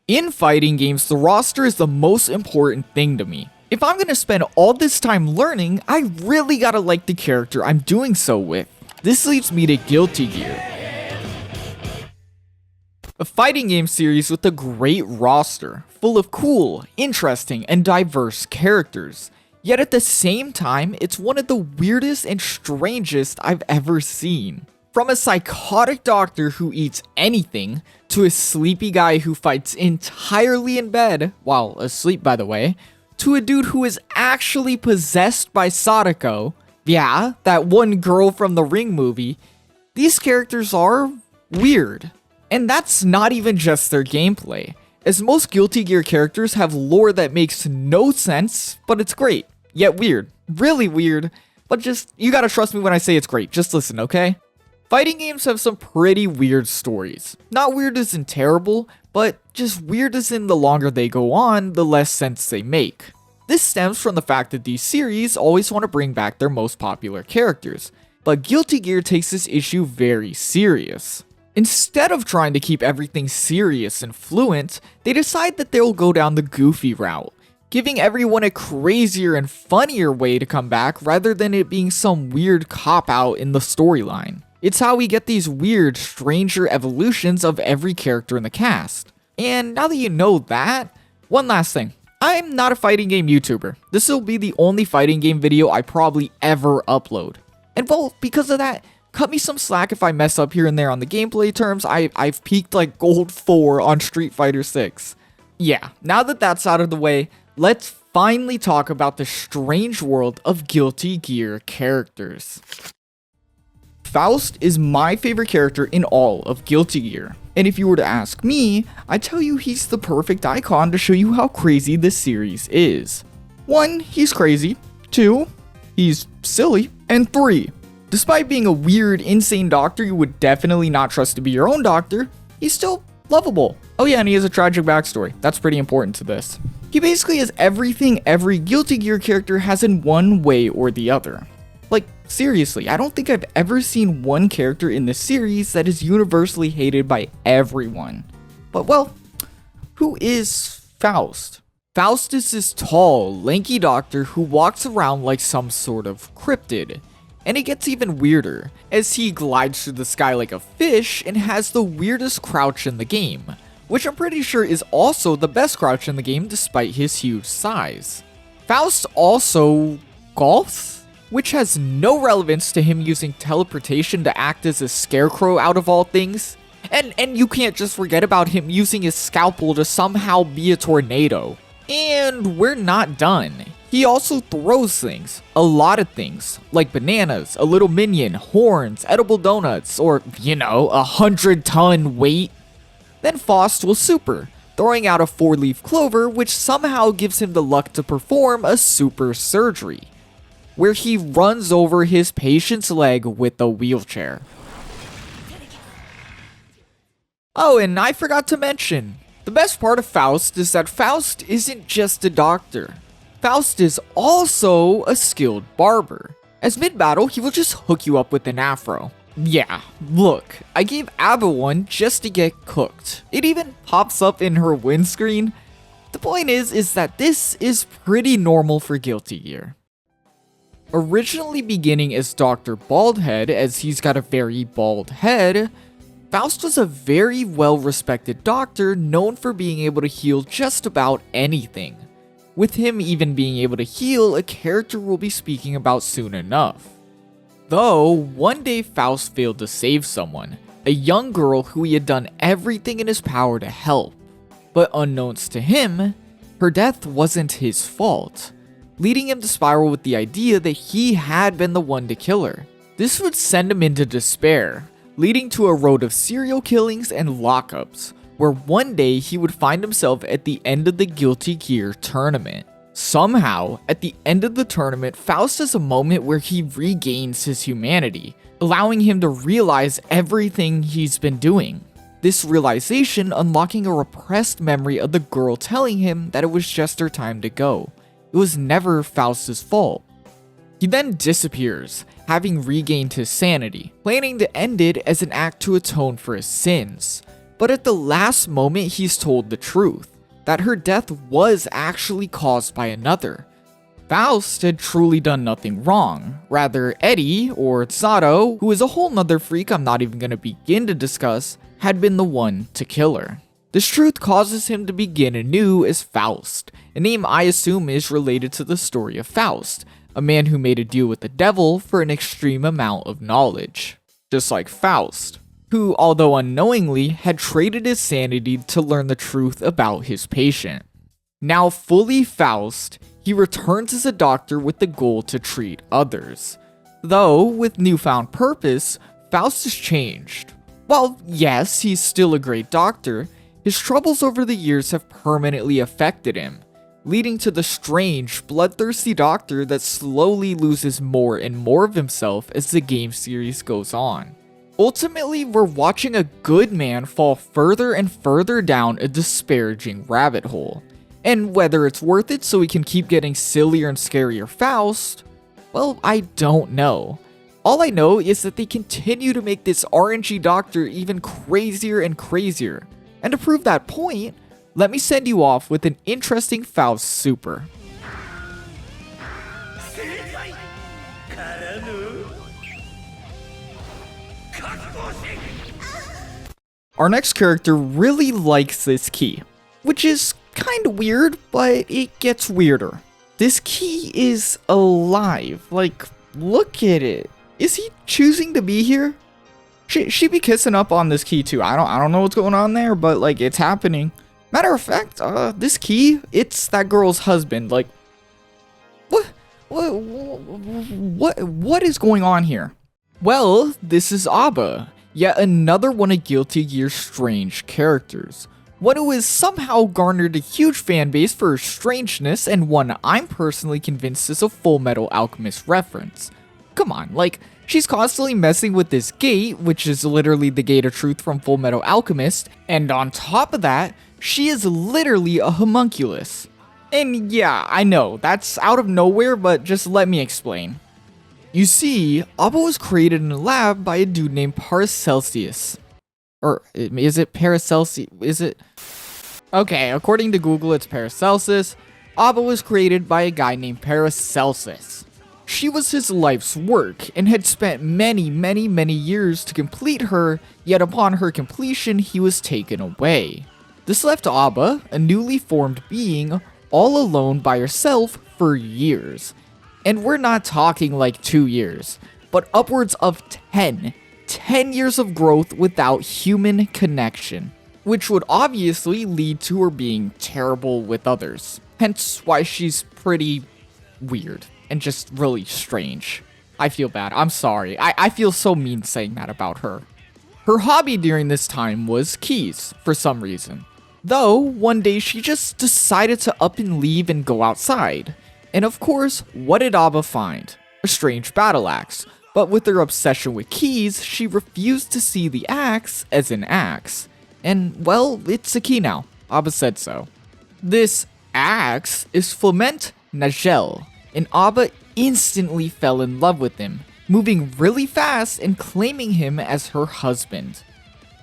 In fighting games, the roster is the most important thing to me. If I'm gonna spend all this time learning, I really gotta like the character I'm doing so with. This leads me to Guilty Gear, a fighting game series with a great roster, full of cool, interesting, and diverse characters. Yet at the same time, it's one of the weirdest and strangest I've ever seen. From a psychotic doctor who eats anything, to a sleepy guy who fights entirely in bed, while asleep by the way, to a dude who is actually possessed by Sadako, yeah, that one girl from the Ring movie, these characters are weird. And that's not even just their gameplay, as most Guilty Gear characters have lore that makes no sense, but it's great, yet weird, really weird, but just, you gotta trust me when I say it's great, just listen, okay? Fighting games have some pretty weird stories. Not weird as in terrible, but just weird as in the longer they go on, the less sense they make. This stems from the fact that these series always want to bring back their most popular characters, but Guilty Gear takes this issue very serious. Instead of trying to keep everything serious and fluent, they decide that they'll go down the goofy route, giving everyone a crazier and funnier way to come back rather than it being some weird cop-out in the storyline. It's how we get these weird, stranger evolutions of every character in the cast. And now that you know that, one last thing. I'm not a fighting game YouTuber. This will be the only fighting game video I probably ever upload. And well, because of that, cut me some slack if I mess up here and there on the gameplay terms. I've peaked like gold 4 on Street Fighter 6. Yeah, now that that's out of the way, let's finally talk about the strange world of Guilty Gear characters. Faust is my favorite character in all of Guilty Gear, and if you were to ask me, I'd tell you he's the perfect icon to show you how crazy this series is. 1, he's crazy, 2, he's silly, and 3, despite being a weird, insane doctor you would definitely not trust to be your own doctor, he's still lovable. Oh yeah, and he has a tragic backstory, that's pretty important to this. He basically has everything every Guilty Gear character has in one way or the other. Like, seriously, I don't think I've ever seen one character in this series that is universally hated by everyone. But well, who is Faust? Faust is this tall, lanky doctor who walks around like some sort of cryptid. And it gets even weirder, as he glides through the sky like a fish and has the weirdest crouch in the game, which I'm pretty sure is also the best crouch in the game despite his huge size. Faust also golfs? Which has no relevance to him using teleportation to act as a scarecrow out of all things. And you can't just forget about him using his scalpel to somehow be a tornado. And we're not done. He also throws things, a lot of things, like bananas, a little minion, horns, edible donuts, or, you know, 100-ton weight. Then Faust will super, throwing out a 4-leaf clover which somehow gives him the luck to perform a super surgery, where he runs over his patient's leg with a wheelchair. Oh, and I forgot to mention, the best part of Faust is that Faust isn't just a doctor. Faust is also a skilled barber, as mid-battle he will just hook you up with an afro. Yeah, look, I gave A.B.A one just to get cooked. It even pops up in her windscreen. The point is that this is pretty normal for Guilty Gear. Originally beginning as Dr. Baldhead, as he's got a very bald head, Faust was a very well-respected doctor known for being able to heal just about anything, with him even being able to heal a character we'll be speaking about soon enough. Though, one day Faust failed to save someone, a young girl who he had done everything in his power to help, but unknowns to him, her death wasn't his fault, leading him to spiral with the idea that he had been the one to kill her. This would send him into despair, leading to a road of serial killings and lockups, where one day he would find himself at the end of the Guilty Gear tournament. Somehow, at the end of the tournament, Faust has a moment where he regains his humanity, allowing him to realize everything he's been doing. This realization unlocking a repressed memory of the girl telling him that it was just her time to go. It was never Faust's fault. He then disappears, having regained his sanity, planning to end it as an act to atone for his sins. But at the last moment he's told the truth, that her death was actually caused by another. Faust had truly done nothing wrong. Rather, Eddie, or Zato, who is a whole nother freak I'm not even gonna begin to discuss, had been the one to kill her. This truth causes him to begin anew as Faust, a name I assume is related to the story of Faust, a man who made a deal with the devil for an extreme amount of knowledge. Just like Faust, who, although unknowingly, had traded his sanity to learn the truth about his patient. Now fully Faust, he returns as a doctor with the goal to treat others. Though, with newfound purpose, Faust has changed. While yes, he's still a great doctor, his troubles over the years have permanently affected him, leading to the strange, bloodthirsty doctor that slowly loses more and more of himself as the game series goes on. Ultimately, we're watching a good man fall further and further down a disparaging rabbit hole. And whether it's worth it so we can keep getting sillier and scarier Faust, well, I don't know. All I know is that they continue to make this RNG doctor even crazier and crazier. And to prove that point, let me send you off with an interesting Faust super. Our next character really likes this key, which is kinda weird, but it gets weirder. This key is alive. Like, look at it. Is he choosing to be here? She be kissing up on this key too. I don't know what's going on there, but like it's happening. Matter of fact, this key, it's that girl's husband. Like, what is going on here? Well, this is A.B.A, yet another one of Guilty Gear's strange characters. One who has somehow garnered a huge fan base for her strangeness, and one I'm personally convinced is a Full Metal Alchemist reference. Come on, like, she's constantly messing with this gate, which is literally the gate of truth from Full Metal Alchemist, and on top of that, she is literally a homunculus. And yeah, I know, that's out of nowhere, but just let me explain. You see, A.B.A was created in a lab by a dude named Paracelsus. Or, is it Paracelsus? Is it? Okay, according to Google, it's Paracelsus. A.B.A was created by a guy named Paracelsus. She was his life's work, and had spent many years to complete her, yet upon her completion, he was taken away. This left A.B.A, a newly formed being, all alone by herself for years. And we're not talking like 2 years, but upwards of 10 years of growth without human connection, which would obviously lead to her being terrible with others. Hence why she's pretty weird and just really strange. I feel bad. I'm sorry. I feel so mean saying that about her. Her hobby during this time was keys, for some reason. Though, one day she just decided to up and leave and go outside. And of course, what did A.B.A find? A strange battle axe. But with her obsession with keys, she refused to see the axe as an axe. And, well, it's a key now. A.B.A said so. This axe is Flement Nagel, and A.B.A instantly fell in love with him, moving really fast and claiming him as her husband,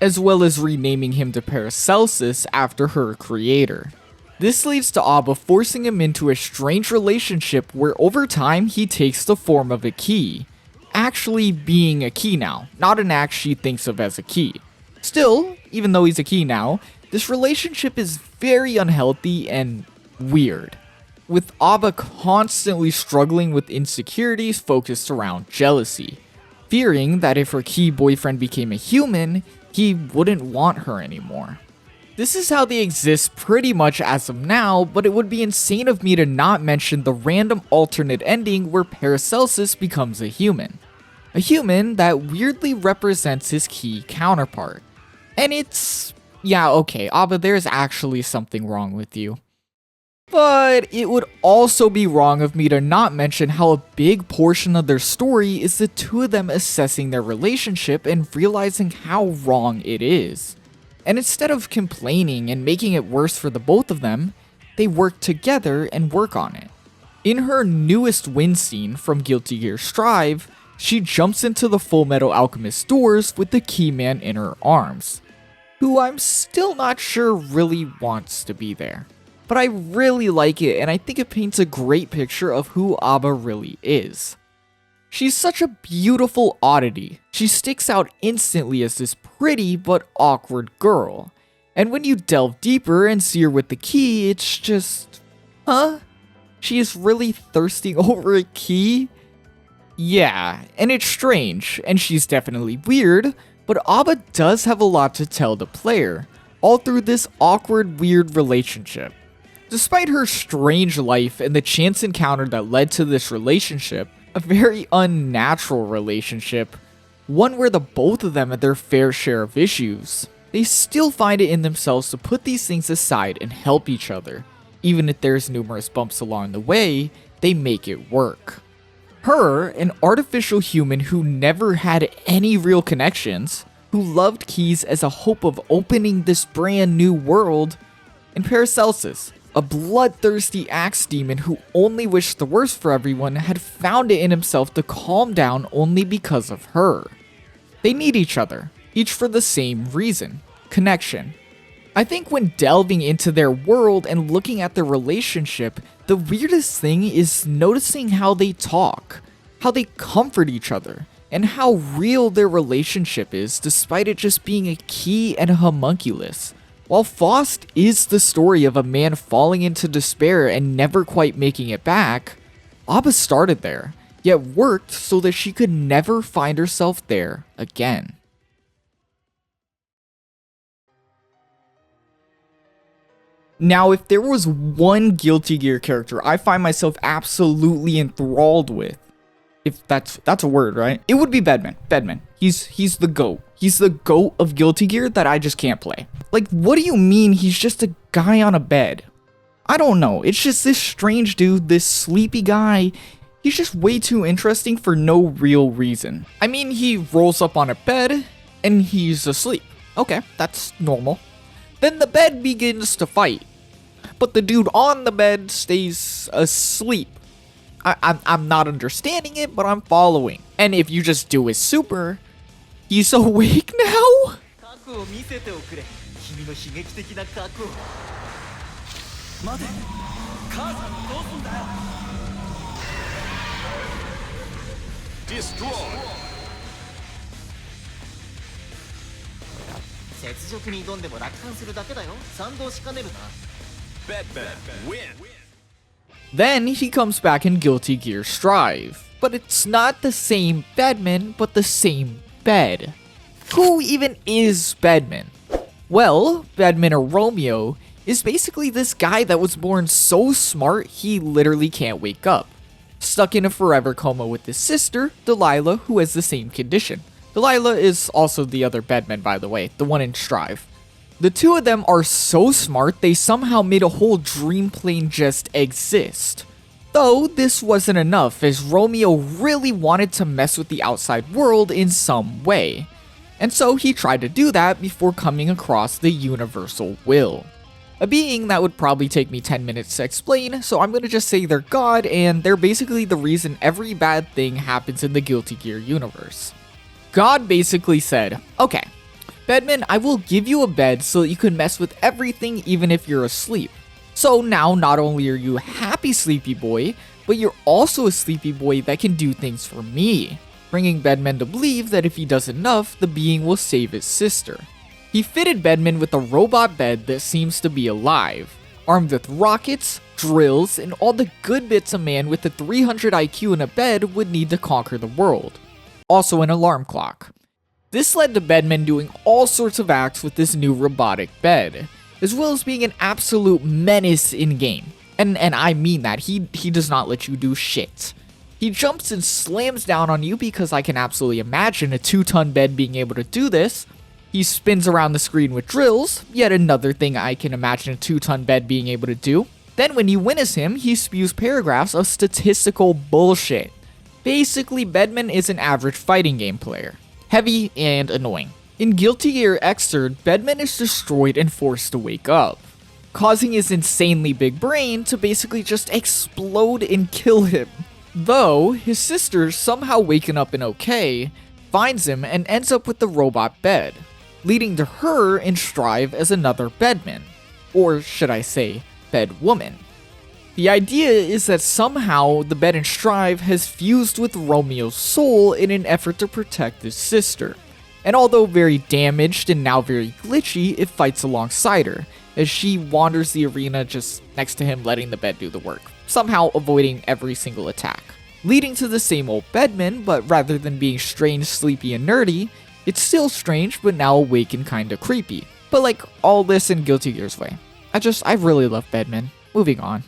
as well as renaming him to Paracelsus after her creator. This leads to A.B.A forcing him into a strange relationship where over time he takes the form of a key, actually being a key now, not an axe she thinks of as a key. Still, even though he's a key now, this relationship is very unhealthy and weird, with A.B.A constantly struggling with insecurities focused around jealousy, fearing that if her key boyfriend became a human, he wouldn't want her anymore. This is how they exist pretty much as of now, but it would be insane of me to not mention the random alternate ending where Paracelsus becomes a human. A human that weirdly represents his key counterpart. And it's... yeah, okay, A.B.A, there's actually something wrong with you. But it would also be wrong of me to not mention how a big portion of their story is the two of them assessing their relationship and realizing how wrong it is. And instead of complaining and making it worse for the both of them, they work together and work on it. In her newest win scene from Guilty Gear Strive, she jumps into the Full Metal Alchemist doors with the Keyman in her arms. who I'm still not sure really wants to be there. But I really like it, and I think it paints a great picture of who A.B.A really is. She's such a beautiful oddity. She sticks out instantly as this pretty but awkward girl. And when you delve deeper and see her with the key, it's just, huh? She is really thirsting over a key? Yeah, and it's strange, and she's definitely weird, but A.B.A does have a lot to tell the player, all through this awkward, weird relationship. Despite her strange life and the chance encounter that led to this relationship, a very unnatural relationship, one where the both of them had their fair share of issues, they still find it in themselves to put these things aside and help each other. Even if there's numerous bumps along the way, they make it work. Her, an artificial human who never had any real connections, who loved keys as a hope of opening this brand new world, and Paracelsus, a bloodthirsty axe demon who only wished the worst for everyone, had found it in himself to calm down only because of her. They need each other, each for the same reason: connection. I think when delving into their world and looking at their relationship, the weirdest thing is noticing how they talk, how they comfort each other, and how real their relationship is despite it just being a key and a homunculus. While Faust is the story of a man falling into despair and never quite making it back, A.B.A started there, yet worked so that she could never find herself there again. Now, if there was one Guilty Gear character I find myself absolutely enthralled with, if that's a word, right? It would be Bedman. Bedman. He's the GOAT. He's the GOAT of Guilty Gear that I just can't play. Like, what do you mean he's just a guy on a bed? I don't know. It's just this strange dude, this sleepy guy. He's just way too interesting for no real reason. I mean, he rolls up on a bed and he's asleep. Okay, that's normal. Then the bed begins to fight, but the dude on the bed stays asleep. I'm not understanding it, but I'm following. And if you just do his super, he's awake now? Destroy. Bedman win. Then he comes back in Guilty Gear Strive, but it's not the same Bedman, but the same bed. Who even is Bedman? Well, Bedman, or Romeo, is basically this guy that was born so smart he literally can't wake up. Stuck in a forever coma with his sister, Delilah, who has the same condition. Delilah is also the other Bedman, by the way, the one in Strive. The two of them are so smart they somehow made a whole dream plane just exist. Though this wasn't enough, as Romeo really wanted to mess with the outside world in some way. And so he tried to do that before coming across the universal will. A being that would probably take me 10 minutes to explain, so I'm gonna just say they're God, and they're basically the reason every bad thing happens in the Guilty Gear universe. God basically said, okay, Bedman, I will give you a bed so that you can mess with everything even if you're asleep. So now not only are you a happy sleepy boy, but you're also a sleepy boy that can do things for me, bringing Bedman to believe that if he does enough, the being will save his sister. He fitted Bedman with a robot bed that seems to be alive, armed with rockets, drills, and all the good bits a man with a 300 IQ in a bed would need to conquer the world. Also an alarm clock. This led to Bedman doing all sorts of acts with this new robotic bed, as well as being an absolute menace in-game. And I mean that, he does not let you do shit. He jumps and slams down on you because I can absolutely imagine a 2-ton bed being able to do this. He spins around the screen with drills, yet another thing I can imagine a 2-ton bed being able to do. Then when you witness him, he spews paragraphs of statistical bullshit. Basically, Bedman is an average fighting game player. Heavy and annoying. In Guilty Gear Xrd, Bedman is destroyed and forced to wake up, causing his insanely big brain to basically just explode and kill him. Though, his sister, somehow waking up and okay, finds him and ends up with the robot bed. leading to her and Strive as another Bedman, or should I say, Bedwoman. The idea is that somehow the Bed and Strive has fused with Romeo's soul in an effort to protect his sister, and although very damaged and now very glitchy, it fights alongside her, as she wanders the arena just next to him, letting the Bed do the work, somehow avoiding every single attack. Leading to the same old Bedman, but rather than being strange, sleepy, and nerdy, it's still strange, but now awake and kinda creepy. But like all this in Guilty Gear's way. I really love Bedman. Moving on.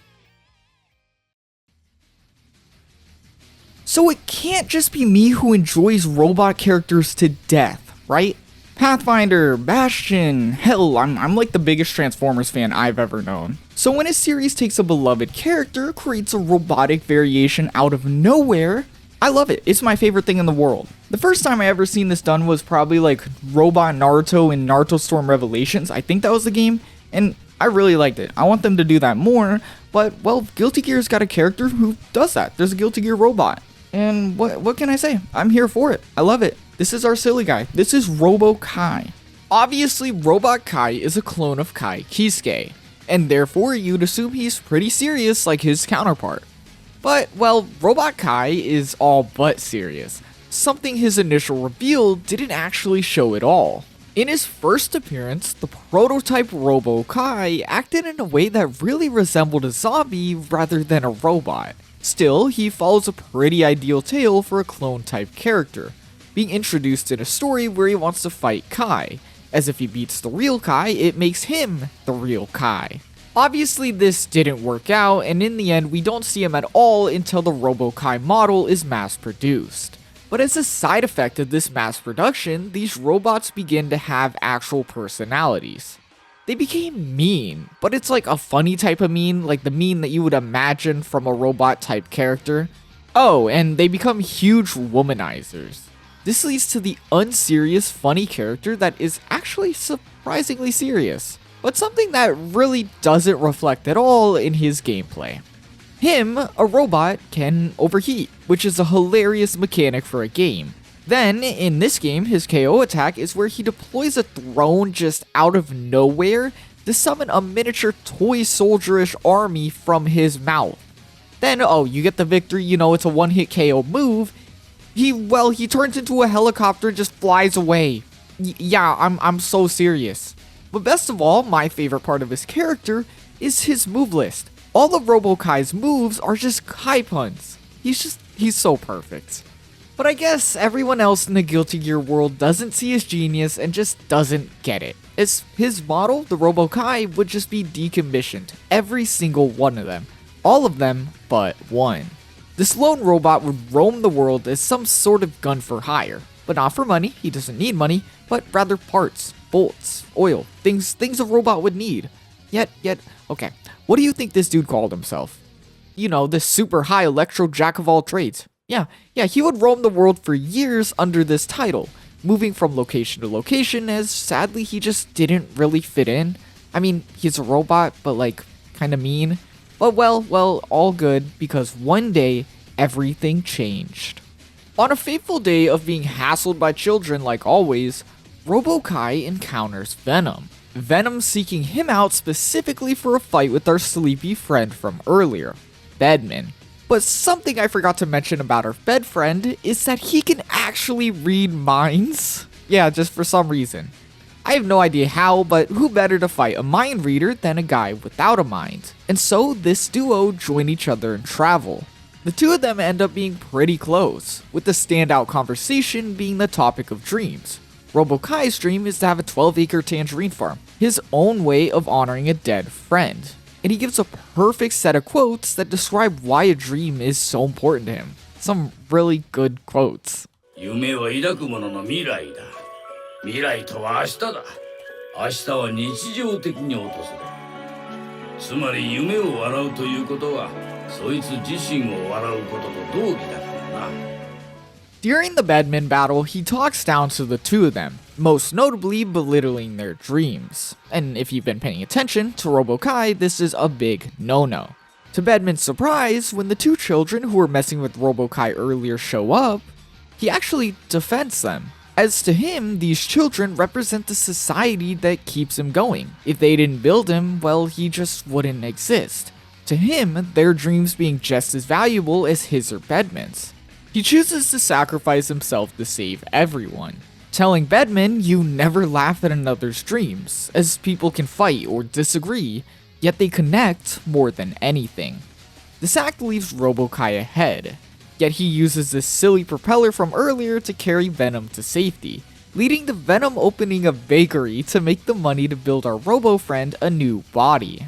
So it can't just be me who enjoys robot characters to death, right? Pathfinder, Bastion, hell, I'm like the biggest Transformers fan I've ever known. So when a series takes a beloved character, creates a robotic variation out of nowhere, I love it. It's my favorite thing in the world. The first time I ever seen this done was probably like Robot Naruto in Naruto Storm Revelations. I think that was the game, and I really liked it. I want them to do that more, but well, Guilty Gear's got a character who does that. There's a Guilty Gear robot. And what can I say? I'm here for it. I love it. This is our silly guy. This is Robo-Ky. Obviously, Robo-Ky is a clone of Kai Kisuke, and therefore you'd assume he's pretty serious like his counterpart. But, well, Robo-Ky is all but serious, something his initial reveal didn't actually show at all. In his first appearance, the prototype Robo-Ky acted in a way that really resembled a zombie rather than a robot. Still, he follows a pretty ideal tale for a clone-type character, being introduced in a story where he wants to fight Kai, as if he beats the real Kai, it makes him the real Kai. Obviously, this didn't work out, and in the end, we don't see him at all until the Robo-Ky model is mass-produced. But as a side effect of this mass production, these robots begin to have actual personalities. They became mean, but it's like a funny type of mean, like the mean that you would imagine from a robot type character. Oh, and they become huge womanizers. This leads to the unserious funny character that is actually surprisingly serious, but something that really doesn't reflect at all in his gameplay. Him, a robot, can overheat, which is a hilarious mechanic for a game. Then, in this game, his KO attack is where he deploys a throne just out of nowhere to summon a miniature toy soldierish army from his mouth. Then, oh, you get the victory, you know it's a one-hit KO move. He turns into a helicopter and just flies away. Yeah, I'm so serious. But best of all, my favorite part of his character is his move list. All of Robo-Ky's moves are just Kai puns. He's so perfect. But I guess everyone else in the Guilty Gear world doesn't see his genius and just doesn't get it. As his model, the Robo-Ky, would just be decommissioned. Every single one of them. All of them but one. This lone robot would roam the world as some sort of gun for hire. But not for money, he doesn't need money, but rather parts, bolts, oil, things a robot would need. Yet, okay, what do you think this dude called himself? You know, this super high electro jack of all trades. Yeah, he would roam the world for years under this title, moving from location to location as sadly he just didn't really fit in. I mean, he's a robot, but like, kinda mean. But well, all good, because one day, everything changed. On a fateful day of being hassled by children like always, Robo-Ky encounters Venom. Venom seeking him out specifically for a fight with our sleepy friend from earlier, Bedman. But something I forgot to mention about our bed friend is that he can actually read minds. Yeah, just for some reason. I have no idea how, but who better to fight a mind reader than a guy without a mind? And so this duo join each other in travel. The two of them end up being pretty close, with the standout conversation being the topic of dreams. Robo-Ky's dream is to have a 12-acre tangerine farm, his own way of honoring a dead friend. And he gives a perfect set of quotes that describe why a dream is so important to him. Some really good quotes. 夢は抱く者の未来だ。未来とは明日だ。明日は日常的に訪れる。つまり夢を笑うということは、そいつ自身を笑うことと同義だからな。During the Bedman battle, he talks down to the two of them, most notably belittling their dreams. And if you've been paying attention to Robo-Ky, this is a big no-no. To Bedman's surprise, when the two children who were messing with Robo-Ky earlier show up, he actually defends them. As to him, these children represent the society that keeps him going. If they didn't build him, well, he just wouldn't exist. To him, their dreams being just as valuable as his or Bedman's. He chooses to sacrifice himself to save everyone, telling Bedman you never laugh at another's dreams, as people can fight or disagree, yet they connect more than anything. This act leaves Robo-Ky ahead, yet he uses this silly propeller from earlier to carry Venom to safety, leading to Venom opening a bakery to make the money to build our Robo friend a new body.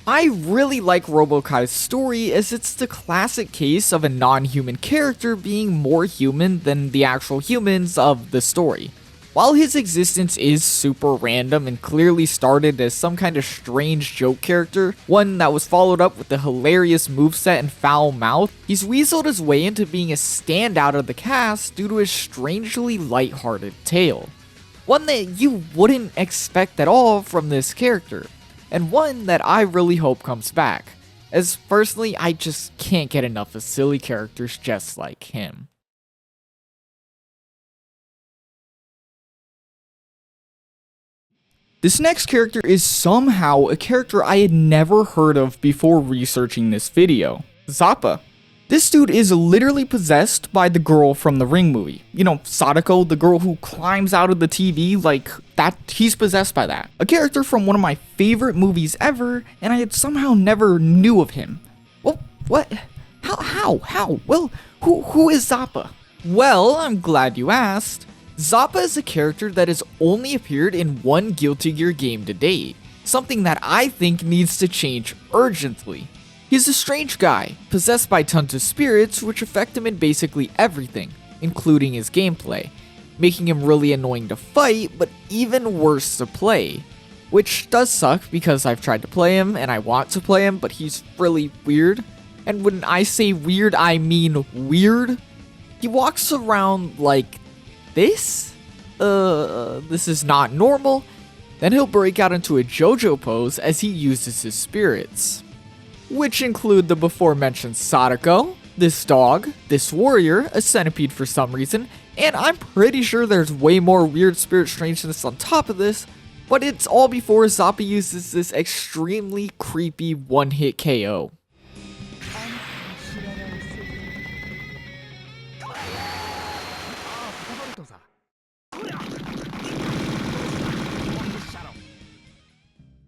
I really like Robo-Ky's story, as it's the classic case of a non-human character being more human than the actual humans of the story. While his existence is super random and clearly started as some kind of strange joke character, one that was followed up with a hilarious moveset and foul mouth, he's weaseled his way into being a standout of the cast due to his strangely lighthearted tale. One that you wouldn't expect at all from this character, and one that I really hope comes back, as personally I just can't get enough of silly characters just like him. This next character is somehow a character I had never heard of before researching this video. Zappa. This dude is literally possessed by the girl from the Ring movie. You know, Sadako, the girl who climbs out of the TV, like that, he's possessed by that. A character from one of my favorite movies ever, and I had somehow never knew of him. Well, what? How? Well, who is Zappa? Well, I'm glad you asked. Zappa is a character that has only appeared in one Guilty Gear game to date, something that I think needs to change urgently. He's a strange guy, possessed by tons of spirits which affect him in basically everything, including his gameplay, making him really annoying to fight, but even worse to play. Which does suck because I've tried to play him and I want to play him, but he's really weird. And when I say weird, I mean weird. He walks around like this is not normal. Then he'll break out into a JoJo pose as he uses his spirits, which include the before mentioned Sadako, this dog, this warrior, a centipede for some reason, and I'm pretty sure there's way more weird spirit strangeness on top of this, but it's all before Zappa uses this extremely creepy one-hit KO.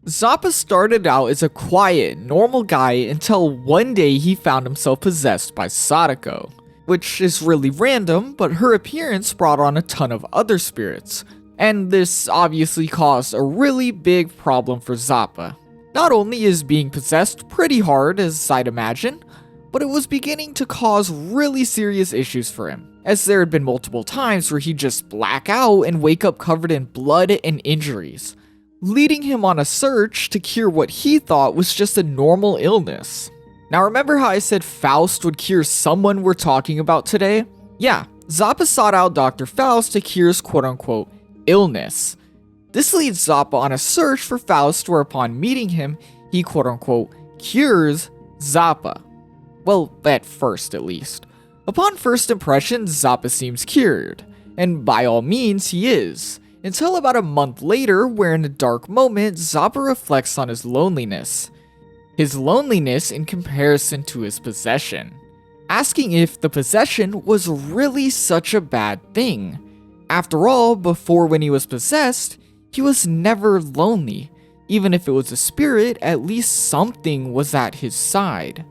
Zappa started out as a quiet, normal guy until one day he found himself possessed by Sadako, which is really random, but her appearance brought on a ton of other spirits, and this obviously caused a really big problem for Zappa. Not only is being possessed pretty hard, as I'd imagine, but it was beginning to cause really serious issues for him, as there had been multiple times where he'd just black out and wake up covered in blood and injuries, leading him on a search to cure what he thought was just a normal illness. Now remember how I said Faust would cure someone we're talking about today? Yeah, Zappa sought out Dr. Faust to cure his quote-unquote illness. This leads Zappa on a search for Faust, where upon meeting him, he quote-unquote cures Zappa. Well, at first at least. Upon first impression, Zappa seems cured, and by all means he is. Until about a month later, where in a dark moment, Zappa reflects on his loneliness. His loneliness in comparison to his possession, asking if the possession was really such a bad thing. After all, before when he was possessed, he was never lonely. Even if it was a spirit, at least something was at his side.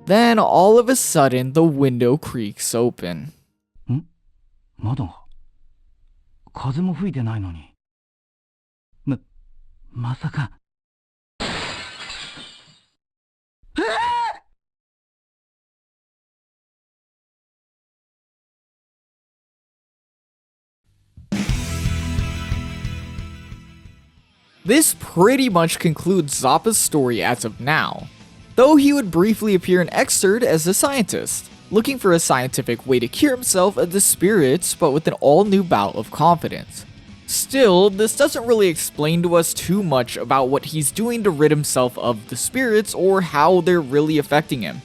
Then all of a sudden, the window creaks open. 風も吹いてないのに。まさか。This pretty much concludes Zappa's story as of now, though he would briefly appear in Excerpt as a scientist, looking for a scientific way to cure himself of the spirits, but with an all-new bout of confidence. Still, this doesn't really explain to us too much about what he's doing to rid himself of the spirits or how they're really affecting him.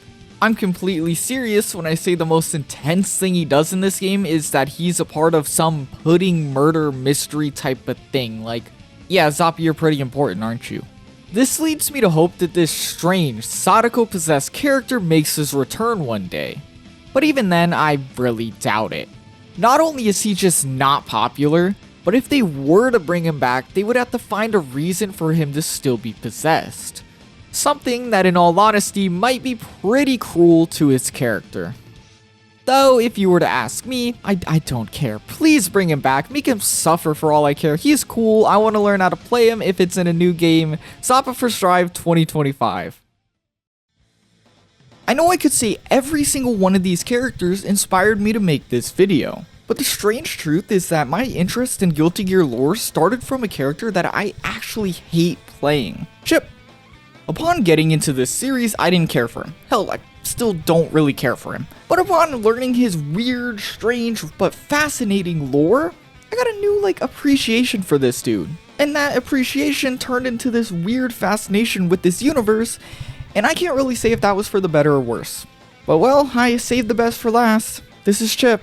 I'm completely serious when I say the most intense thing he does in this game is that he's a part of some pudding murder mystery type of thing. Like, yeah, Zappa, you're pretty important, aren't you? This leads me to hope that this strange, Sadako-possessed character makes his return one day. But even then, I really doubt it. Not only is he just not popular, but if they were to bring him back, they would have to find a reason for him to still be possessed. Something that in all honesty might be pretty cruel to his character. Though, if you were to ask me, I don't care. Please bring him back. Make him suffer for all I care. He's cool. I want to learn how to play him if it's in a new game. Zappa for Strive 2025. I know I could say every single one of these characters inspired me to make this video. But the strange truth is that my interest in Guilty Gear lore started from a character that I actually hate playing. Chipp. Upon getting into this series, I didn't care for him. Hell, I still don't really care for him. But upon learning his weird, strange, but fascinating lore, I got a new, appreciation for this dude. And that appreciation turned into this weird fascination with this universe, and I can't really say if that was for the better or worse. But well, I saved the best for last. This is Chipp.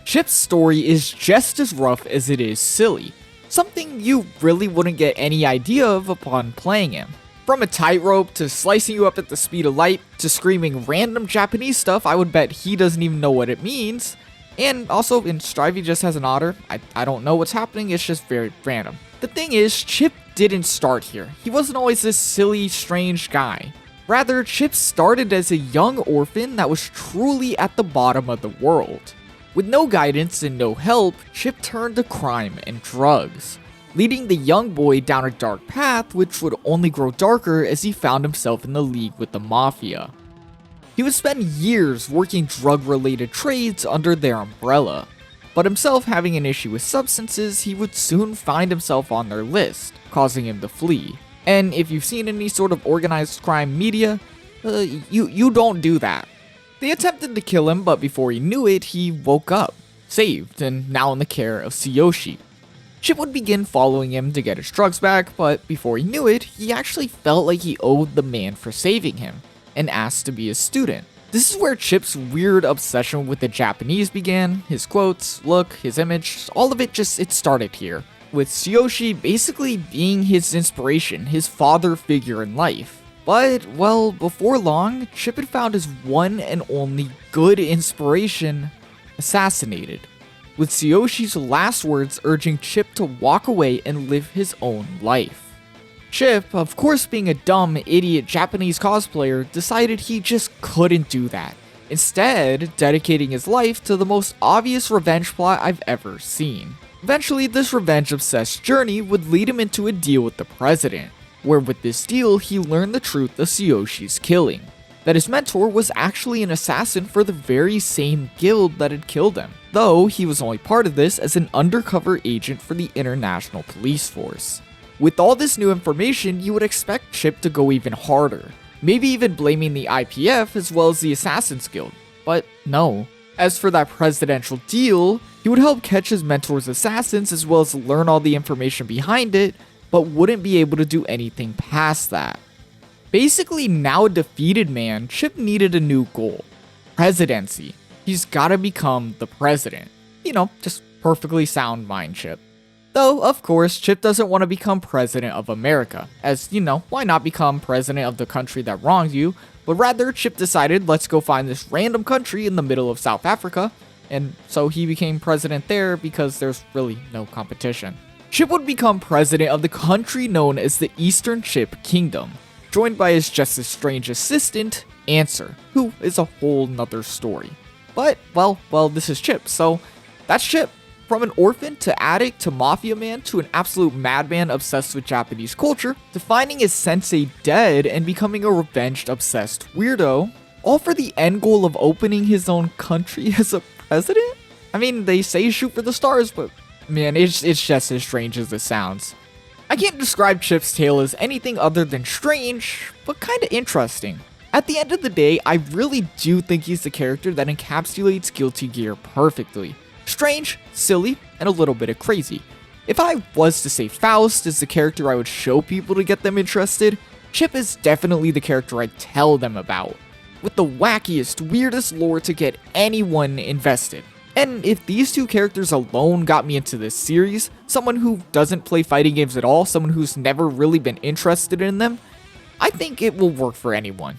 Chipp's story is just as rough as it is silly. Something you really wouldn't get any idea of upon playing him. From a tightrope to slicing you up at the speed of light to screaming random Japanese stuff I would bet he doesn't even know what it means. And also in Strive he just has an otter. I don't know what's happening, it's just very random. The thing is, Chipp didn't start here. He wasn't always this silly, strange guy. Rather, Chipp started as a young orphan that was truly at the bottom of the world. With no guidance and no help, Chipp turned to crime and drugs, leading the young boy down a dark path which would only grow darker as he found himself in the league with the mafia. He would spend years working drug-related trades under their umbrella, but himself having an issue with substances, he would soon find himself on their list, causing him to flee. And if you've seen any sort of organized crime media, you don't do that. They attempted to kill him, but before he knew it, he woke up, saved, and now in the care of Tsuyoshi. Chipp would begin following him to get his drugs back, but before he knew it, he actually felt like he owed the man for saving him, and asked to be a student. This is where Chipp's weird obsession with the Japanese began. His quotes, look, his image, all of it it started here, with Tsuyoshi basically being his inspiration, his father figure in life. But, well, before long, Chipp had found his one and only good inspiration assassinated, with Tsuyoshi's last words urging Chipp to walk away and live his own life. Chipp, of course being a dumb, idiot Japanese cosplayer, decided he just couldn't do that, instead dedicating his life to the most obvious revenge plot I've ever seen. Eventually, this revenge-obsessed journey would lead him into a deal with the president, where with this deal, he learned the truth of Tsuyoshi's killing, that his mentor was actually an assassin for the very same guild that had killed him, though he was only part of this as an undercover agent for the International Police Force. With all this new information, you would expect Chipp to go even harder, maybe even blaming the IPF as well as the Assassin's Guild, but no. As for that presidential deal, he would help catch his mentor's assassins as well as learn all the information behind it, but wouldn't be able to do anything past that. Basically, now a defeated man, Chipp needed a new goal. Presidency. He's gotta become the president. You know, just perfectly sound mind, Chipp. Though, of course, Chipp doesn't want to become president of America, as, why not become president of the country that wronged you, but rather Chipp decided, let's go find this random country in the middle of South Africa, and so he became president there because there's really no competition. Chipp would become president of the country known as the Eastern Chipp Kingdom, joined by his just as strange assistant, Answer, who is a whole nother story. But, well, this is Chipp, so that's Chipp. From an orphan to addict to mafia man to an absolute madman obsessed with Japanese culture, to finding his sensei dead and becoming a revenge-obsessed weirdo, all for the end goal of opening his own country as a president? I mean, they say shoot for the stars, but man, it's just as strange as it sounds. I can't describe Chipp's tale as anything other than strange, but kinda interesting. At the end of the day, I really do think he's the character that encapsulates Guilty Gear perfectly. Strange, silly, and a little bit of crazy. If I was to say Faust is the character I would show people to get them interested, Chipp is definitely the character I'd tell them about, with the wackiest, weirdest lore to get anyone invested. And if these two characters alone got me into this series, someone who doesn't play fighting games at all, someone who's never really been interested in them, I think it will work for anyone.